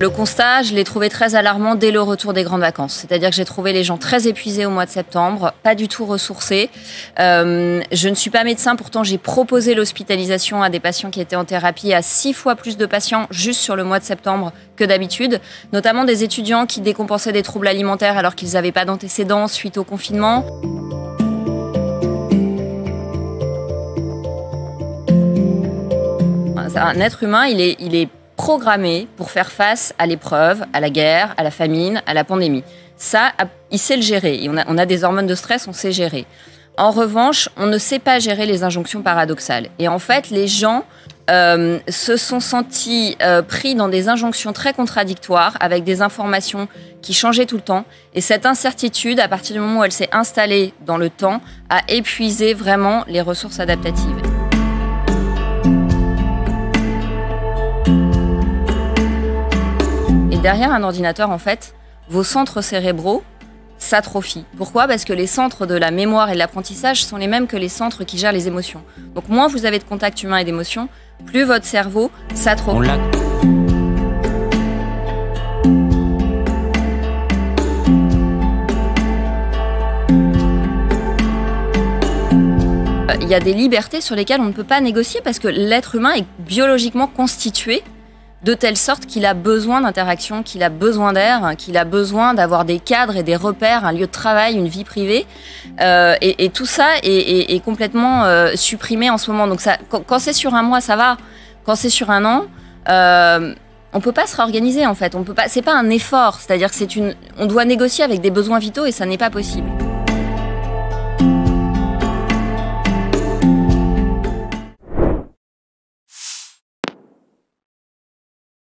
Le constat, je l'ai trouvé très alarmant dès le retour des grandes vacances. C'est-à-dire que j'ai trouvé les gens très épuisés au mois de septembre, pas du tout ressourcés. Je ne suis pas médecin, pourtant j'ai proposé l'hospitalisation à des patients qui étaient en thérapie, à 6 fois plus de patients juste sur le mois de septembre que d'habitude, notamment des étudiants qui décompensaient des troubles alimentaires alors qu'ils n'avaient pas d'antécédents suite au confinement. Un être humain, il est programmé pour faire face à l'épreuve, à la guerre, à la famine, à la pandémie. Ça, il sait le gérer. Et on a des hormones de stress, on sait gérer. En revanche, on ne sait pas gérer les injonctions paradoxales. Et en fait, les gens se sont sentis pris dans des injonctions très contradictoires, avec des informations qui changeaient tout le temps. Et cette incertitude, à partir du moment où elle s'est installée dans le temps, a épuisé vraiment les ressources adaptatives. Derrière un ordinateur, en fait, vos centres cérébraux s'atrophient. Pourquoi ? Parce que les centres de la mémoire et de l'apprentissage sont les mêmes que les centres qui gèrent les émotions. Donc moins vous avez de contact humain et d'émotions, plus votre cerveau s'atrophie. Il y a des libertés sur lesquelles on ne peut pas négocier parce que l'être humain est biologiquement constitué de telle sorte qu'il a besoin d'interaction, qu'il a besoin d'air, qu'il a besoin d'avoir des cadres et des repères, un lieu de travail, une vie privée. Et tout ça est complètement supprimé en ce moment. Donc ça, quand c'est sur un mois, ça va. Quand c'est sur un an, on peut pas se réorganiser en fait. On peut pas. C'est pas un effort. C'est-à-dire que on doit négocier avec des besoins vitaux et ça n'est pas possible.